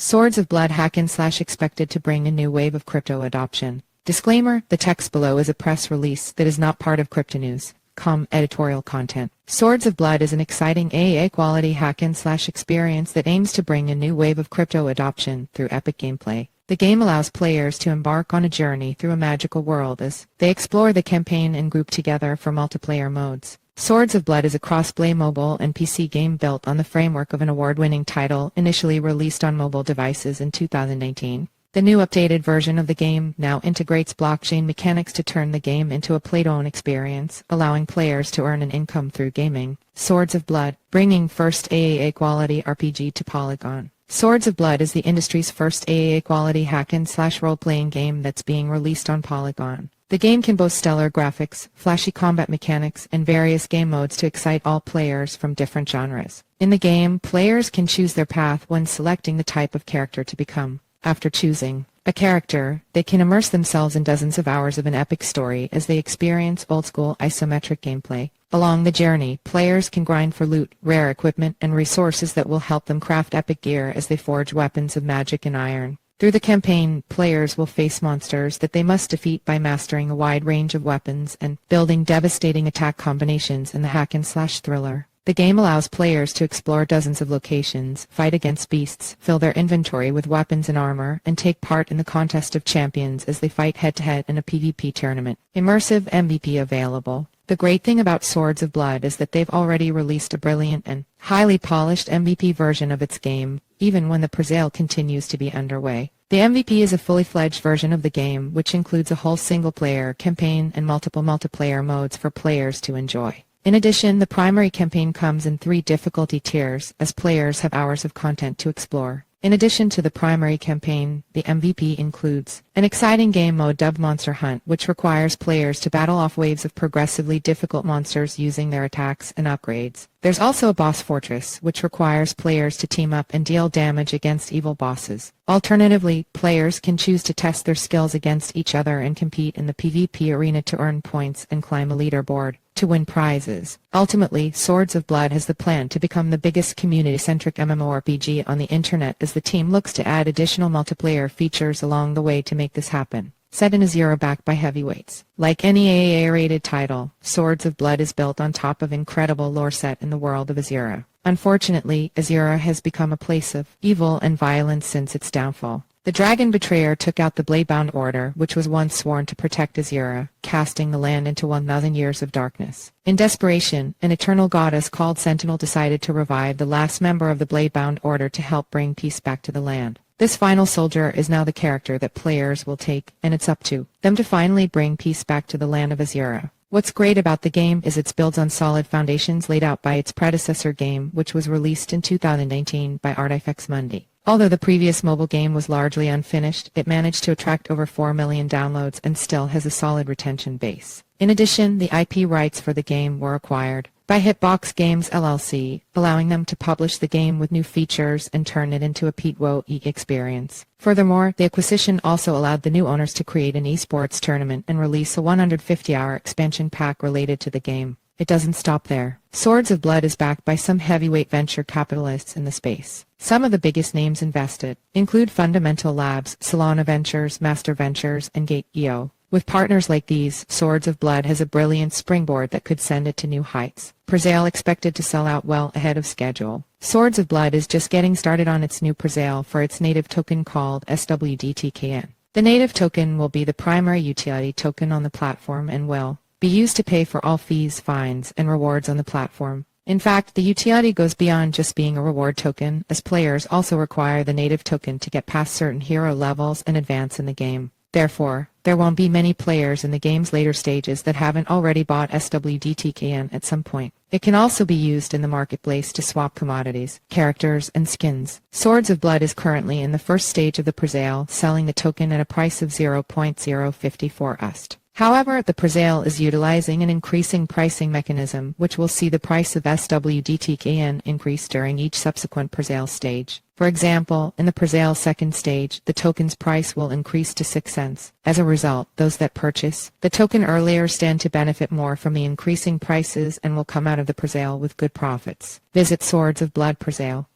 Swords of Blood hack-and-slash expected to bring a new wave of crypto adoption. Disclaimer, the text below is a press release that is not part of cryptonews.com editorial content. Swords of Blood is an exciting AAA-quality hack-and-slash experience that aims to bring a new wave of crypto adoption through epic gameplay. The game allows players to embark on a journey through a magical world as they explore the campaign and group together for multiplayer modes. Swords of Blood is a cross-play mobile and PC game built on the framework of an award-winning title initially released on mobile devices in 2019. The new updated version of the game now integrates blockchain mechanics to turn the game into a play-to-earn experience, allowing players to earn an income through gaming. Swords of Blood, bringing first AAA-quality RPG to Polygon. Swords of Blood is the industry's first AAA-quality hack-and-slash role-playing game that's being released on Polygon. The game can boast stellar graphics, flashy combat mechanics, and various game modes to excite all players from different genres. In the game, players can choose their path when selecting the type of character to become. After choosing a character, they can immerse themselves in dozens of hours of an epic story as they experience old-school isometric gameplay. Along the journey, players can grind for loot, rare equipment, and resources that will help them craft epic gear as they forge weapons of magic and iron. Through the campaign, players will face monsters that they must defeat by mastering a wide range of weapons and building devastating attack combinations in the hack-and-slash thriller. The game allows players to explore dozens of locations, fight against beasts, fill their inventory with weapons and armor, and take part in the contest of champions as they fight head-to-head in a PvP tournament. Immersive MVP available. The great thing about Swords of Blood is that they've already released a brilliant and highly polished MVP version of its game, even when the presale continues to be underway. The MVP is a fully fledged version of the game, which includes a whole single-player campaign and multiple multiplayer modes for players to enjoy. In addition, the primary campaign comes in 3 difficulty tiers, as players have hours of content to explore. In addition to the primary campaign, the MVP includes an exciting game mode dubbed Monster Hunt, which requires players to battle off waves of progressively difficult monsters using their attacks and upgrades. There's also a boss fortress, which requires players to team up and deal damage against evil bosses. Alternatively, players can choose to test their skills against each other and compete in the PvP arena to earn points and climb a leaderboard to win prizes. Ultimately, Swords of Blood has the plan to become the biggest community-centric MMORPG on the internet as the team looks to add additional multiplayer features along the way to make this happen. Set in Azura backed by heavyweights. Like any AAA-rated title, Swords of Blood is built on top of incredible lore set in the world of Azura. Unfortunately, Azura has become a place of evil and violence since its downfall. The Dragon Betrayer took out the Bladebound Order, which was once sworn to protect Azura, casting the land into 1,000 years of darkness. In desperation, an eternal goddess called Sentinel decided to revive the last member of the Bladebound Order to help bring peace back to the land. This final soldier is now the character that players will take, and it's up to them to finally bring peace back to the land of Azura. What's great about the game is it builds on solid foundations laid out by its predecessor game, which was released in 2019 by Artifex Mundi. Although the previous mobile game was largely unfinished, it managed to attract over 4 million downloads and still has a solid retention base. In addition, the IP rights for the game were acquired by Hitbox Games LLC, allowing them to publish the game with new features and turn it into a P2E experience. Furthermore, the acquisition also allowed the new owners to create an esports tournament and release a 150-hour expansion pack related to the game. It doesn't stop there. Swords of Blood is backed by some heavyweight venture capitalists in the space. Some of the biggest names invested include Fundamental Labs, Solana Ventures, Master Ventures, and Gate.io. With partners like these, Swords of Blood has a brilliant springboard that could send it to new heights. Presale expected to sell out well ahead of schedule. Swords of Blood is just getting started on its new presale for its native token called SWDTKN. The native token will be the primary utility token on the platform and will be used to pay for all fees, fines, and rewards on the platform. In fact, the utility goes beyond just being a reward token, as players also require the native token to get past certain hero levels and advance in the game. Therefore, there won't be many players in the game's later stages that haven't already bought SWDTKN at some point. It can also be used in the marketplace to swap commodities, characters, and skins. Swords of Blood is currently in the first stage of the presale, selling the token at a price of 0.054 USD. However, the presale is utilizing an increasing pricing mechanism, which will see the price of SWDTKN increase during each subsequent presale stage. For example, in the presale second stage, the token's price will increase to 6 cents. As a result, those that purchase the token earlier stand to benefit more from the increasing prices and will come out of the presale with good profits. Visit Swords of Blood presale.